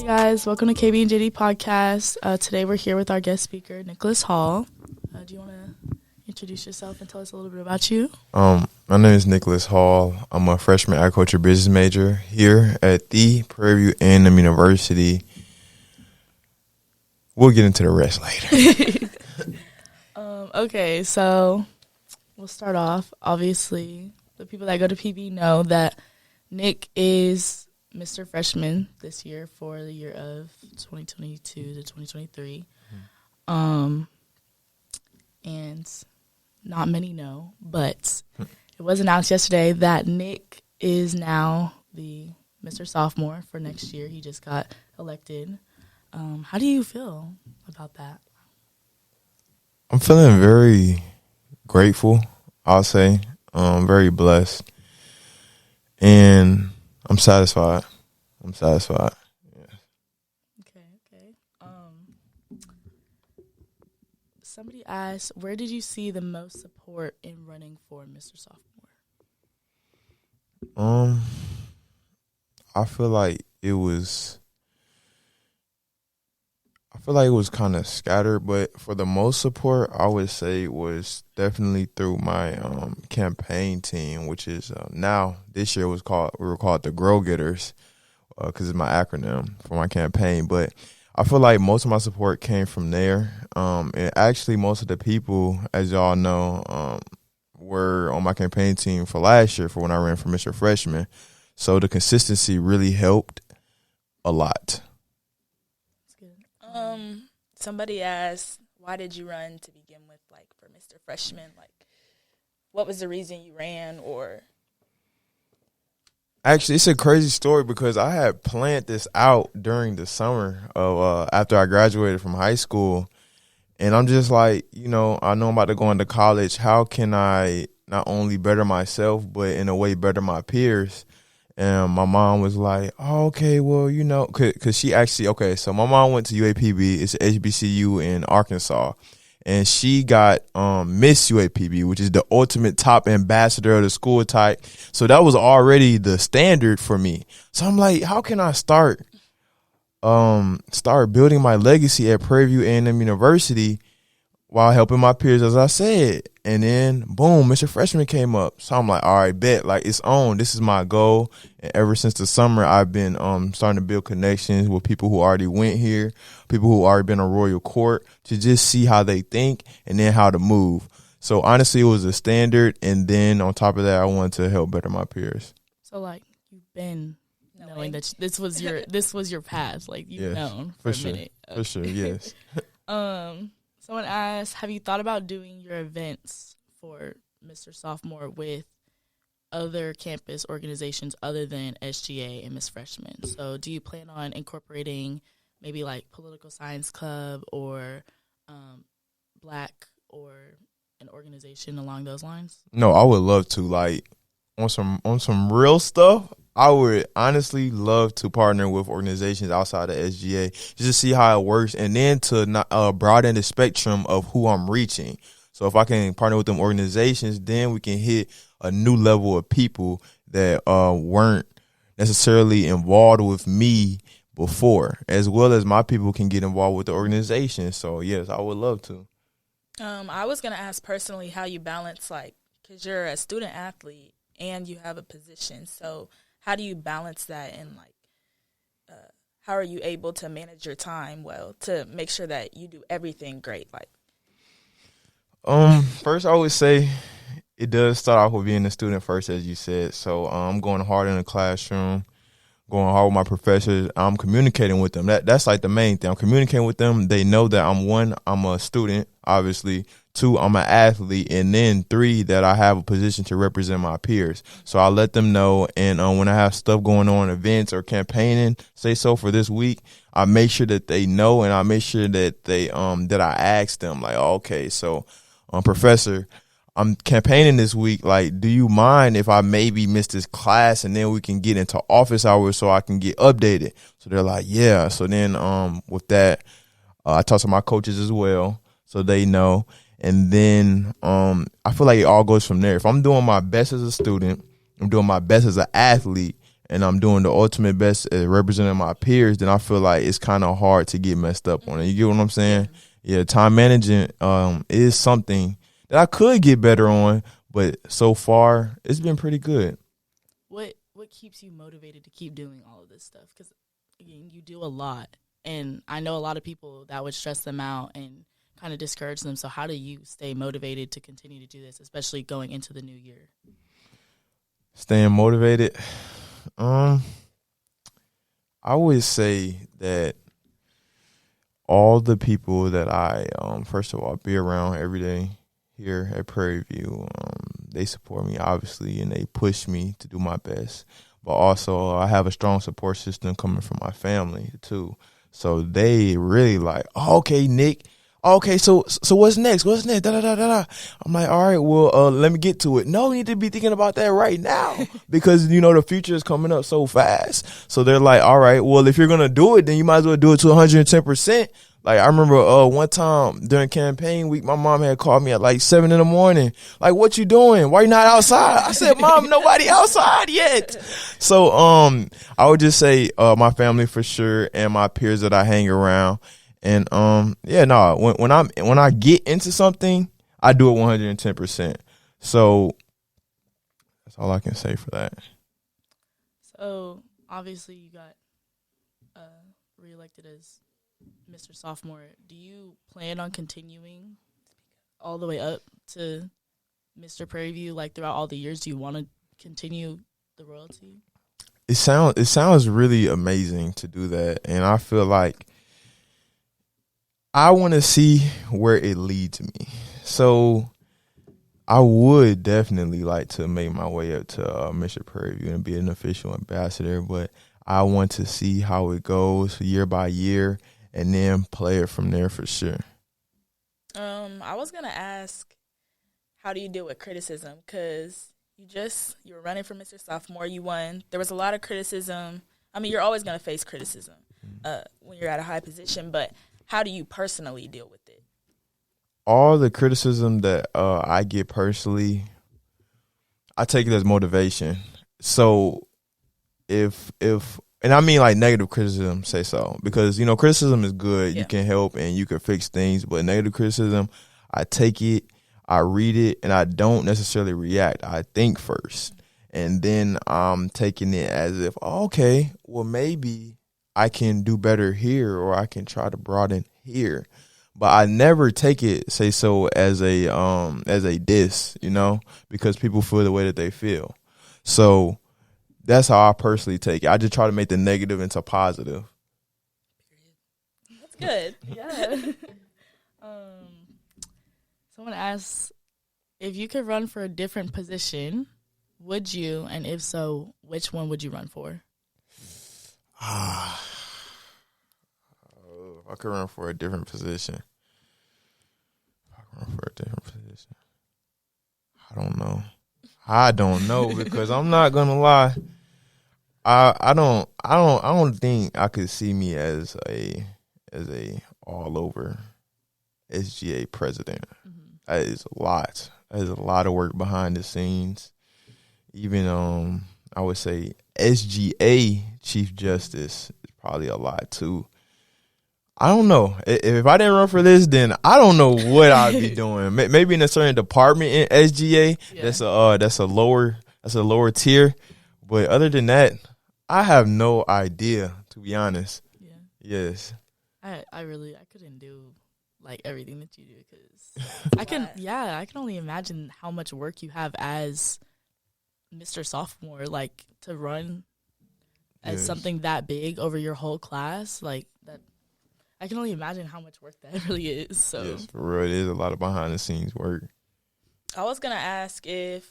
guys, welcome to KB and JD podcast. Today we're here with our guest speaker, Nickolos Hall. Do you want to introduce yourself and tell us a little bit about you? My name is Nickolos Hall. I'm a freshman agriculture business major here at the Prairie University. We'll get into the rest later. Okay, so we'll start off. Obviously, the people that go to PV know that Nick is Mr. Freshman this year for the year of 2022 to 2023. And not many know, but it was announced yesterday that Nick is now the Mr. Sophomore for next year. He just got elected. How do you feel about that? I'm feeling very grateful, I'll say. Very blessed. And I'm satisfied. Yeah. Okay. Somebody asked, where did you see the most support in running for Mr. Sophomore? I feel like it was kind of scattered, but for the most support, I would say it was definitely through my campaign team, which is now this year we were called the Grow Getters, because it's my acronym for my campaign. But I feel like most of my support came from there. And actually, most of the people, as y'all know, were on my campaign team for last year for when I ran for Mr. Freshman. So the consistency really helped a lot. Somebody asked, why did you run to begin with, like, for Mr. Freshman? Like, what was the reason you ran, or? Actually, it's a crazy story because I had planned this out during the summer of after I graduated from high school. And I'm just like, I know I'm about to go into college. How can I not only better myself, but in a way better my peers? And my mom was like, oh, okay, well, because she actually, so my mom went to UAPB. It's HBCU in Arkansas. And she got Miss UAPB, which is the ultimate top ambassador of the school type. So that was already the standard for me. So I'm like, how can I start building my legacy at Prairie A&M University while helping my peers, as I said? And then, boom, Mr. Freshman came up. So I'm like, all right, bet. Like, it's on. This is my goal. And ever since the summer, I've been starting to build connections with people who already went here, people who already been on Royal Court, to just see how they think and then how to move. So, honestly, it was a standard. And then, on top of that, I wanted to help better my peers. So, like, you've been knowing that this was your path. Like, you've known for a minute. For sure, yes. Someone asked, have you thought about doing your events for Mr. Sophomore with other campus organizations other than SGA and Miss Freshman? So do you plan on incorporating maybe like Political Science Club or Black or an organization along those lines? No, I would love to. Like, on some real stuff, I would honestly love to partner with organizations outside of SGA just to see how it works, and then to broaden the spectrum of who I'm reaching. So if I can partner with them organizations, then we can hit a new level of people that weren't necessarily involved with me before, as well as my people can get involved with the organization. So, yes, I would love to. I was going to ask personally how you balance, like, because you're a student athlete and you have a position. So how do you balance that, and like, how are you able to manage your time well to make sure that you do everything great? Like, first I would say it does start off with being a student first, as you said. So I'm going hard in the classroom, going hard with my professors. I'm communicating with them. That's like the main thing. I'm communicating with them. They know that I'm a student, obviously. 2, I'm an athlete, and then 3, that I have a position to represent my peers. So I let them know, and when I have stuff going on, events or campaigning, say so for this week, I make sure that they know, and I make sure that they that I ask them, like, okay, so Professor, I'm campaigning this week. Like, do you mind if I maybe miss this class, and then we can get into office hours so I can get updated? So they're like, yeah. So then with that, I talk to my coaches as well, so they know. And then I feel like it all goes from there. If I'm doing my best as a student, I'm doing my best as an athlete, and I'm doing the ultimate best at representing my peers, then I feel like it's kind of hard to get messed up on it. You get what I'm saying? Yeah, time management is something that I could get better on, but so far it's been pretty good. What keeps you motivated to keep doing all of this stuff? Because again, you do a lot, and I know a lot of people that would stress them out and kind of discourage them. So how do you stay motivated to continue to do this, especially going into the new year? Staying motivated. I would say that all the people that I, first of all, be around every day here at Prairie View, they support me, obviously, and they push me to do my best. But also, I have a strong support system coming from my family, too. So they really like, oh, okay, Nick. Okay, so what's next? What's next? Da, da, da, da, da. I'm like, all right, well, let me get to it. No, we need to be thinking about that right now because, the future is coming up so fast. So they're like, all right, well, if you're going to do it, then you might as well do it to 110%. Like, I remember one time during campaign week, my mom had called me at like 7 in the morning. Like, what you doing? Why you not outside? I said, Mom, nobody outside yet. So I would just say my family for sure and my peers that I hang around. And when I get into something, I do it 110%. So that's all I can say for that. So obviously you got reelected as Mr. Sophomore. Do you plan on continuing all the way up to Mr. Prairie View, like throughout all the years? Do you want to continue the royalty? It sounds really amazing to do that, and I feel like I want to see where it leads me. So I would definitely like to make my way up to Mr. Prairie View and be an official ambassador, but I want to see how it goes year by year and then play it from there for sure. I was going to ask, how do you deal with criticism? Because you were running for Mr. Sophomore, you won. There was a lot of criticism. I mean, you're always going to face criticism when you're at a high position, but how do you personally deal with it? All the criticism that I get personally, I take it as motivation. So if and I mean like negative criticism, say so, because criticism is good. Yeah. You can help and you can fix things, but negative criticism, I take it, I read it, and I don't necessarily react. I think first, and then I'm taking it as if, okay, well maybe I can do better here, or I can try to broaden here. But I never take it, say so, as a diss, because people feel the way that they feel. So that's how I personally take it. I just try to make the negative into positive. That's good. Yeah. Someone asked, if you could run for a different position, would you? And if so, which one would you run for? I could run for a different position. I don't know because I'm not gonna lie. I don't think I could see me as a all over SGA president. Mm-hmm. That is a lot. That is a lot of work behind the scenes. Even I would say SGA Chief Justice is probably a lot too. I don't know. If I didn't run for this, then I don't know what I'd be doing. Maybe in a certain department in SGA, yeah. That's a lower tier. But other than that, I have no idea, to be honest. Yeah. Yes. I couldn't do like everything that you do because I can only imagine how much work you have as Mr. Sophomore, like to run as something that big over your whole class, like that. I can only imagine how much work that really is. So yes, for real, it is a lot of behind the scenes work. I was gonna ask if,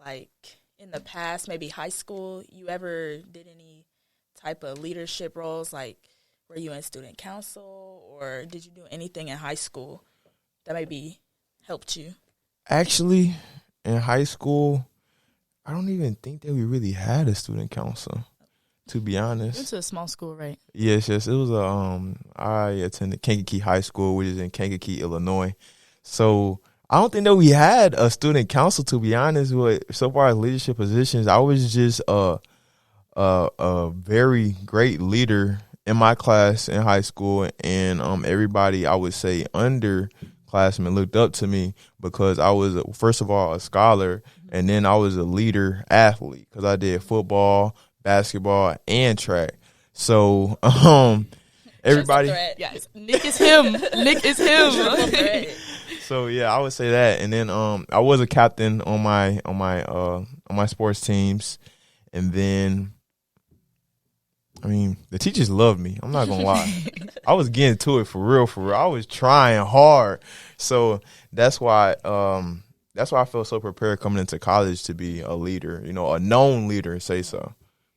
like, in the past, maybe high school, you ever did any type of leadership roles? Like, were you in student council, or did you do anything in high school that maybe helped you? Actually, in high school, I don't even think that we really had a student council. To be honest, you went to a small school, right? Yes. It was I attended Kankakee High School, which is in Kankakee, Illinois. So I don't think that we had a student council. To be honest, with so far as leadership positions, I was just a very great leader in my class in high school, and everybody, I would say, underclassmen looked up to me because I was, first of all, a scholar, and then I was a leader athlete because I did football, basketball, and track. So everybody, yes, Nick is him. Nick is him. So yeah, I would say that, and then I was a captain on my sports teams, and then, I mean, the teachers loved me. I'm not gonna lie. I was getting to it for real. I was trying hard. So that's why I felt so prepared coming into college to be a leader, a known leader, say so.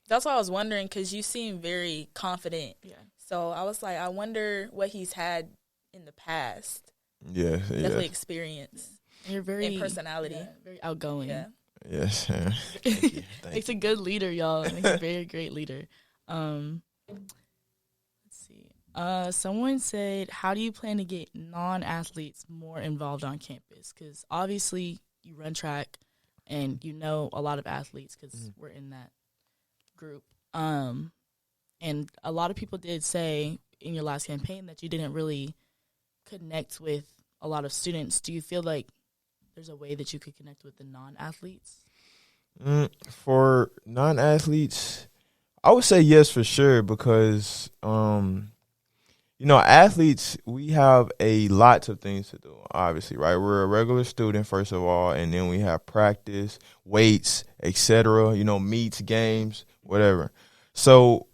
That's why I was wondering, because you seem very confident. Yeah. So I was like, I wonder what he's had in the past. Yeah. Definitely experience. You're very and personality. Yeah, very outgoing. Yeah. Yes. Thank you. Makes a good leader, y'all. Makes a very great leader. Let's see. Someone said, how do you plan to get non-athletes more involved on campus? Because obviously you run track and you know a lot of athletes because we're in that group. And a lot of people did say in your last campaign that you didn't really connect with a lot of students. Do you feel like there's a way that you could connect with the non-athletes? For non-athletes, I would say yes for sure because, athletes, we have a lot of things to do, obviously, right? We're a regular student, first of all, and then we have practice, weights, etc., meets, games, whatever. So,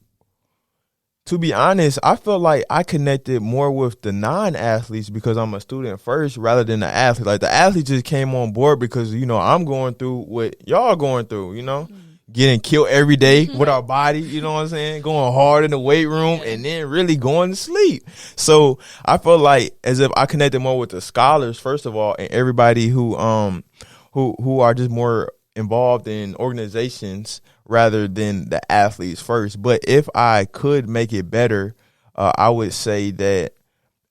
to be honest, I felt like I connected more with the non-athletes because I'm a student first rather than the athlete. Like, the athlete just came on board because, I'm going through what y'all going through, getting killed every day with our body, you know what I'm saying? Going hard in the weight room and then really going to sleep. So I felt like as if I connected more with the scholars, first of all, and everybody who are just more involved in organizations rather than the athletes first. But if I could make it better, I would say that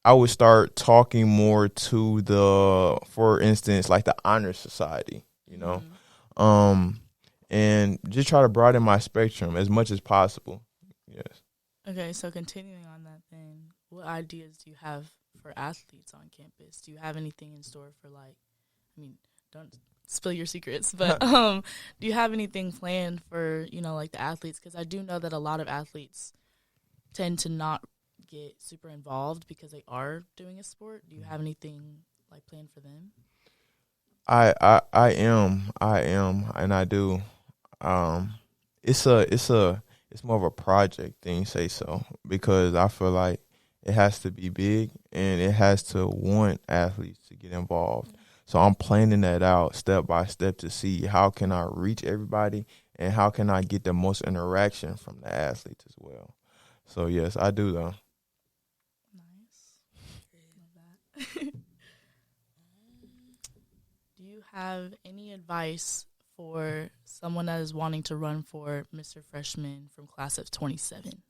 I would start talking more to for instance, like the honor society, and just try to broaden my spectrum as much as possible. Yes. Okay, so continuing on that then, what ideas do you have for athletes on campus? Do you have anything in store for don't spill your secrets, but do you have anything planned for, like the athletes? Because I do know that a lot of athletes tend to not get super involved because they are doing a sport. Do you have anything like planned for them? I am, and I do. It's more of a project thing, say so, because I feel like it has to be big and it has to want athletes to get involved. So I'm planning that out step by step to see how can I reach everybody and how can I get the most interaction from the athletes as well. So yes, I do though. Nice. Love that. Do you have any advice for someone that is wanting to run for Mr. Freshman from class of 27?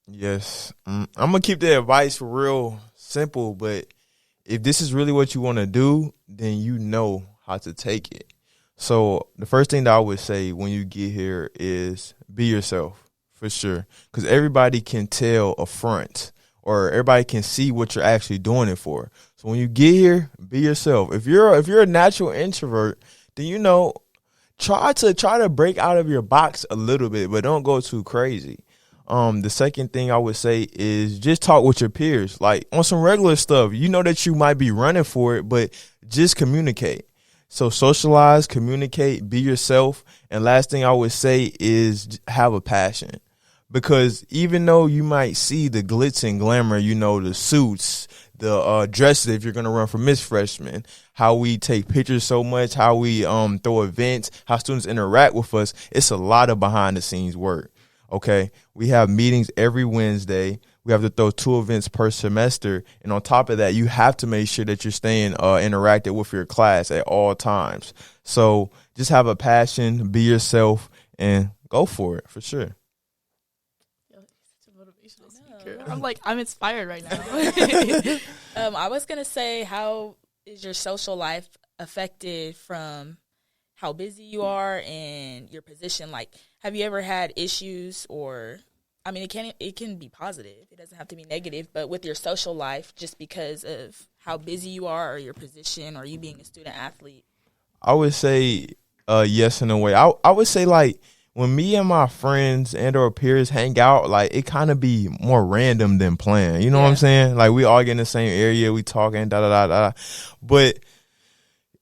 Yes. I'm going to keep the advice real simple, but if this is really what you want to do, then you know how to take it. So the first thing that I would say when you get here is be yourself, for sure, because everybody can tell a front or everybody can see what you're actually doing it for. So when you get here, be yourself. If you're a natural introvert, then try to break out of your box a little bit, but don't go too crazy. The second thing I would say is just talk with your peers, like on some regular stuff. You know that you might be running for it, but just communicate. So socialize, communicate, be yourself. And last thing I would say is have a passion. Because even though you might see the glitz and glamour, the suits, the dresses, if you're going to run for Miss Freshman, how we take pictures so much, how we throw events, how students interact with us, it's a lot of behind the scenes work. Okay, we have meetings every Wednesday. We have to throw 2 events per semester. And on top of that, you have to make sure that you're staying interactive with your class at all times. So just have a passion, be yourself, and go for it, for sure. I'm inspired right now. I was going to say, how is your social life affected from how busy you are and your position? Like, have you ever had issues it can be positive. It doesn't have to be negative, but with your social life, just because of how busy you are or your position or you being a student athlete? I would say yes in a way. I would say like when me and my friends and or peers hang out, like it kind of be more random than planned. You know what I'm saying? Like we all get in the same area, we talking, da da da da. But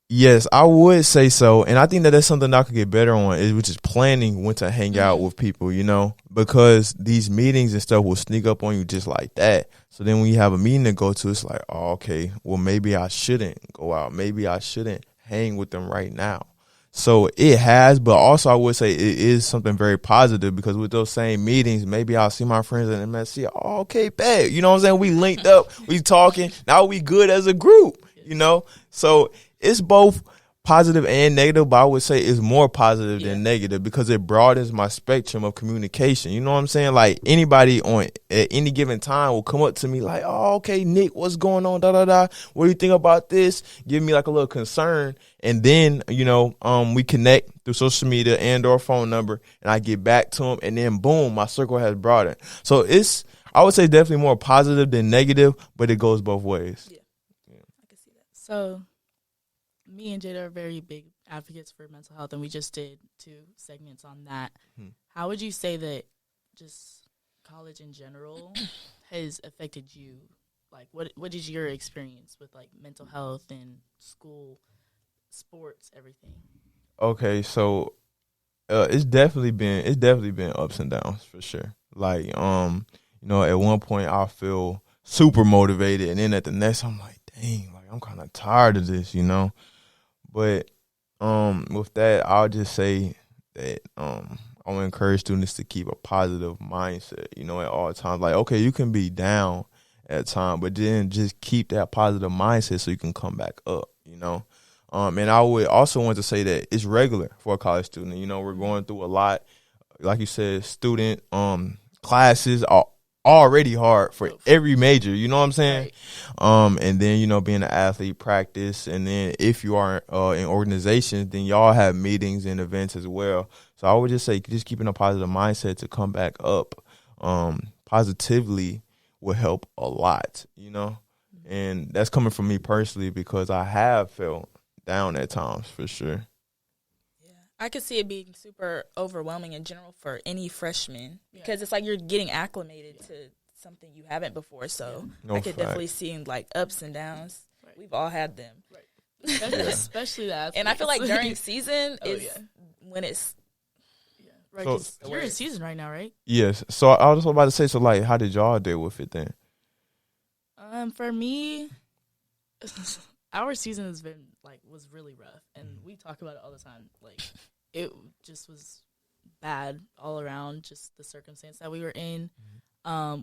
yes, I would say so, and I think that that's something I could get better on, which is planning when to hang out with people, you know, because these meetings and stuff will sneak up on you just like that. So then when you have a meeting to go to, it's like, oh, okay, well, maybe I shouldn't go out. Maybe I shouldn't hang with them right now. So it has, but also I would say it is something very positive because with those same meetings, maybe I'll see my friends in MSC. Oh, okay, bad. You know what I'm saying? We linked up, we talking. Now we good as a group, you know? So it's both positive and negative, but I would say it's more positive than negative because it broadens my spectrum of communication. You know what I'm saying? Like anybody at any given time will come up to me like, oh, okay, Nick, what's going on? Da, da, da. What do you think about this? Give me like a little concern. And then, you know, we connect through social media and or phone number and I get back to them and then boom, my circle has broadened. So I would say definitely more positive than negative, but it goes both ways. Yeah. I can see that. So me and Jada are very big advocates for mental health, and we just did 2 segments on that. How would you say that just college in general has affected you? Like, what is your experience with, like, mental health and school, sports, everything? Okay, so it's definitely been ups and downs for sure. Like, you know, at one point I feel super motivated, and then at the next I'm like, dang, like I'm kind of tired of this, you know. But with that, I'll just say that I want to encourage students to keep a positive mindset, you know, at all times. Like, okay, you can be down at times, but then just keep that positive mindset so you can come back up, you know. And I would also want to say that it's regular for a college student. You know, we're going through a lot. Like you said, student classes are already hard for every major, you know what I'm saying? Right. And then, you know, being an athlete, practice, and then if you are in organizations, then y'all have meetings and events as well. So I would just say just keeping a positive mindset to come back up positively will help a lot, you know? And that's coming from me personally because I have felt down at times for sure. I could see it being super overwhelming in general for any freshman because it's like you're getting acclimated to something you haven't before. So I could definitely see like ups and downs. Right. We've all had them. Right. Especially that. And I feel like during season is when it's. Yeah. Right. So, you're in season right now, right? Yes. So I was about to say, so like, how did y'all deal with it then? For me, our season was really rough, and we talk about it all the time. Like, it just was bad all around, just the circumstance that we were in,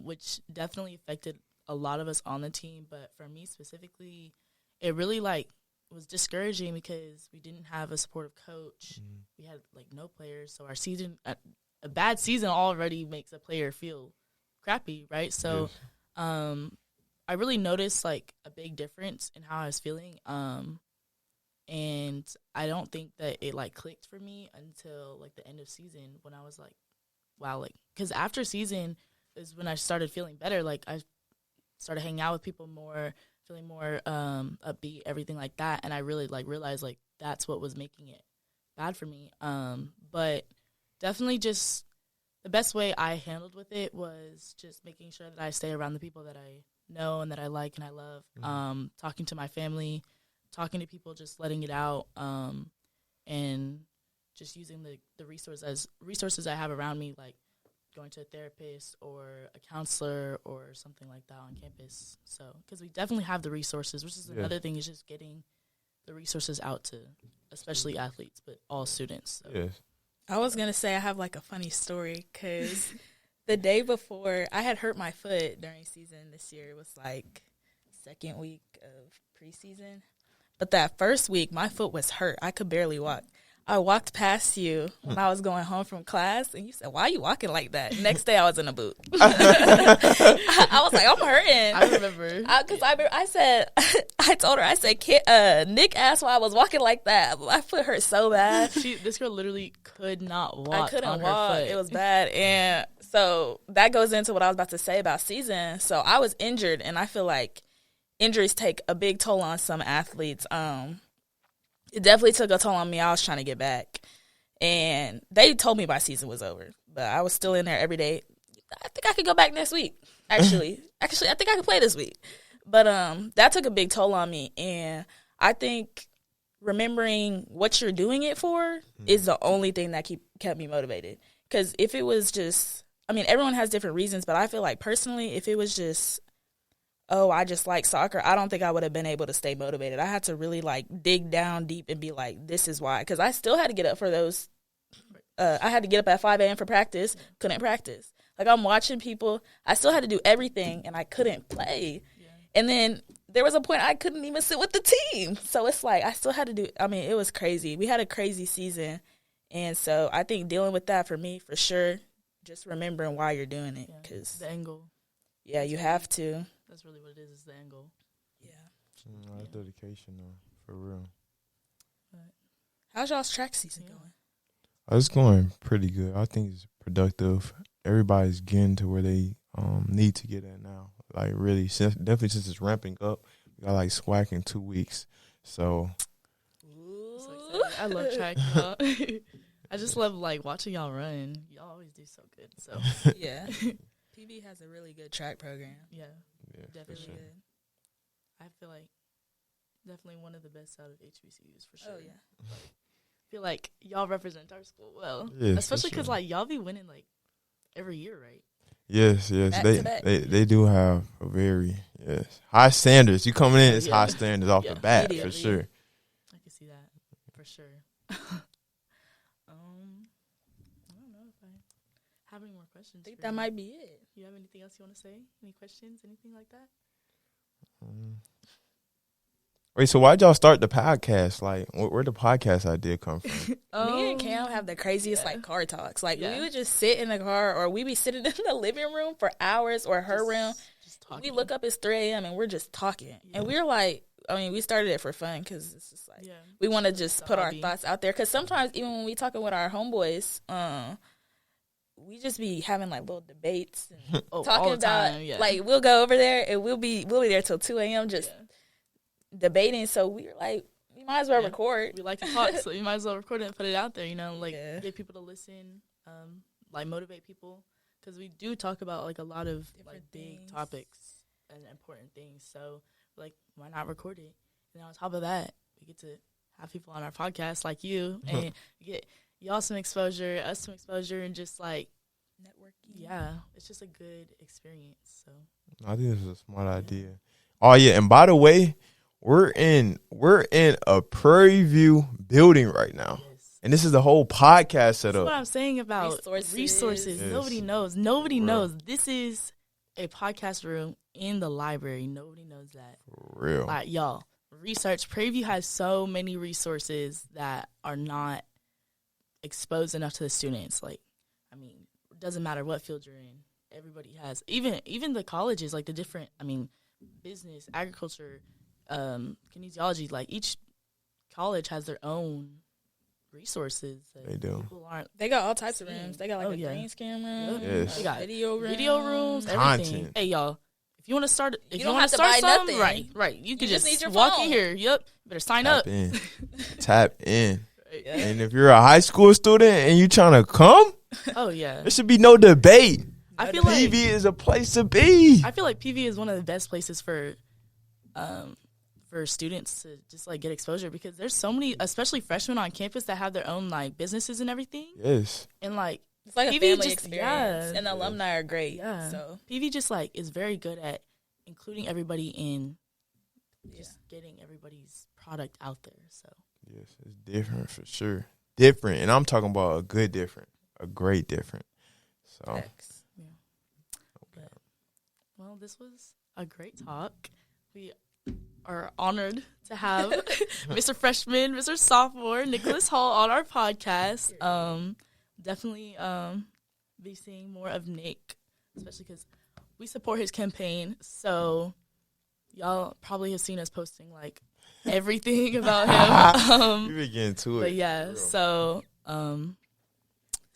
which definitely affected a lot of us on the team. But for me specifically, it really was discouraging because we didn't have a supportive coach. We had no players, so our season, a bad season already makes a player feel crappy, right? So, I really noticed a big difference in how I was feeling. And I don't think that it clicked for me until the end of season when I was wow, because after season is when I started feeling better. I started hanging out with people more, feeling more upbeat, everything like that. And I really realized that's what was making it bad for me. But definitely just the best way I handled with it was just making sure that I stay around the people that I know and that I like and I love, talking to my family, talking to people, just letting it out, and just using the resources I have around me, like going to a therapist or a counselor or something like that on campus. So, because we definitely have the resources, which is another thing, is just getting the resources out to especially athletes, but all students. So. Yes. I was going to say I have a funny story because the day before, I had hurt my foot during season this year. It was second week of preseason. But that first week, my foot was hurt. I could barely walk. I walked past you when I was going home from class, and you said, "Why are you walking like that?" Next day, I was in a boot. I was like, "I'm hurting." I remember Because I said, I told her, I said, Nick asked why I was walking like that. My foot hurt so bad. This girl literally could not walk. I couldn't on walk. Her foot. It was bad. And so that goes into what I was about to say about season. So I was injured, and I feel like injuries take a big toll on some athletes. It definitely took a toll on me. I was trying to get back, and they told me my season was over, but I was still in there every day. I think I could go back next week. Actually, I think I could play this week. But that took a big toll on me, and I think remembering what you're doing it for is the only thing that kept me motivated. Because if it was just, I mean, everyone has different reasons, but I feel like personally, if it was just, oh, I just like soccer, I don't think I would have been able to stay motivated. I had to really like dig down deep and be like, this is why. Because I still had to get up for those. I had to get up at 5 a.m. for practice. Couldn't practice. Like, I'm watching people. I still had to do everything, and I couldn't play. Yeah. And then there was a point I couldn't even sit with the team. So it's like I still had to do. I mean, it was crazy. We had a crazy season. And so I think dealing with that for me, for sure, just remembering why you're doing it. Cause, the angle. Yeah, you have to. That's really what it is the angle. Yeah. That's dedication, though, for real. But how's y'all's track season going? It's going pretty good. I think it's productive. Everybody's getting to where they need to get at now. Like, really, definitely since it's ramping up. We got, like, SWAC in 2 weeks. So. I love track. I just love, like, watching y'all run. Y'all always do so good. So yeah. PV has a really good track program. Yeah definitely sure. good. I feel like definitely one of the best out of HBCUs for sure. Oh, yeah. Like, I feel like y'all represent our school well. Yes, especially because, like, y'all be winning, like, every year, right? Yes. They do have a very, high standards. You coming in, it's high standards off the bat, for sure. I can see that, for sure. I don't know if I have any more questions. I think that might be it. You have anything else you want to say? Any questions? Anything like that? Wait, so why'd y'all start the podcast? Like, where'd the podcast idea come from? Me and Cam have the craziest like car talks. Like we would just sit in the car, or we be sitting in the living room for hours, or her room. Just talking. We look up, it's 3 a.m. and we're just talking. Yeah. And we're like, I mean, we started it for fun because it's just like we want to just put our thoughts out there. Because sometimes even when we talking with our homeboys, we just be having like little debates and talking about like we'll go over there and we'll be there till 2 a.m. just debating. So we were like, we might as well record. We like to talk, so you might as well record it and put it out there. You know, like get people to listen, like motivate people, because we do talk about like a lot of like big topics and important things. So like, why not record it? And on top of that, we get to have people on our podcast like you, and get y'all some exposure, us some exposure, and just like networking. Yeah, it's just a good experience. So I think this is a smart idea. Oh yeah, and by the way, we're in a Prairie View building right now. Yes. And this is the whole podcast setup. That's what I'm saying about resources. Yes. Nobody knows. This is a podcast room in the library. Nobody knows that. For real. Like, y'all, research. Prairie View has so many resources that are not exposed enough to the students. Like, I mean, it doesn't matter what field you're in. Everybody has. Even the colleges, like the different, I mean, business, agriculture, kinesiology, like each college has their own resources. They do. They got all types of rooms. They got like a green screen room. Yes. They got video rooms, everything. Content. Hey, y'all, if you want to start, you don't have to buy something, nothing. right, you could just need your walk phone. in here. Yep, you better sign Tap up. in. Tap in. Right. Yeah. And if you're a high school student and you trying to come, oh yeah, there should be no debate. I feel PV is a place to be. I feel like PV is one of the best places for students to just like get exposure, because there's so many, especially freshmen on campus, that have their own like businesses and everything. Yes. And like it's like PV a family just, experience, and the alumni are great. Yeah. So PV just like is very good at including everybody in just getting everybody's product out there. So yes, it's different for sure. Different, and I'm talking about a good different, a great different. So. Yeah. Okay. Well, this was a great talk. We are honored to have Mr. Freshman, Mr. Sophomore, Nickolos Hall on our podcast. Definitely be seeing more of Nick, especially because we support his campaign. So y'all probably have seen us posting like everything about him. We been getting to it. But yeah, so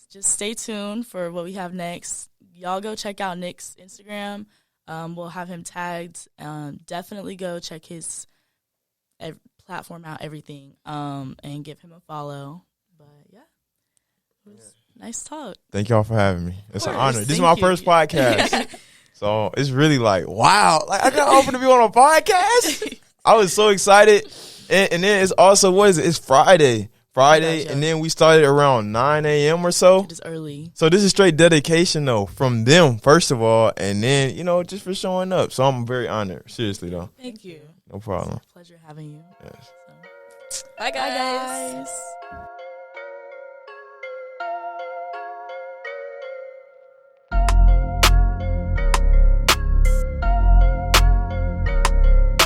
just stay tuned for what we have next. Y'all go check out Nick's Instagram. We'll have him tagged. Definitely go check his platform out, everything, and give him a follow. But yeah, it was nice talk. Thank y'all for having me. It's an honor. This is Thank my you. first podcast. So it's really like, wow. Like, I got offered to be on a podcast. I was so excited. And then it's also, what is it? It's Friday. Gotcha. And then we started around 9 a.m. or so. It is early. So this is straight dedication, though, from them, first of all, and then, just for showing up. So I'm very honored. Seriously, though. Thank you. No problem. Pleasure having you. Yes. So. Bye, guys. Bye, guys.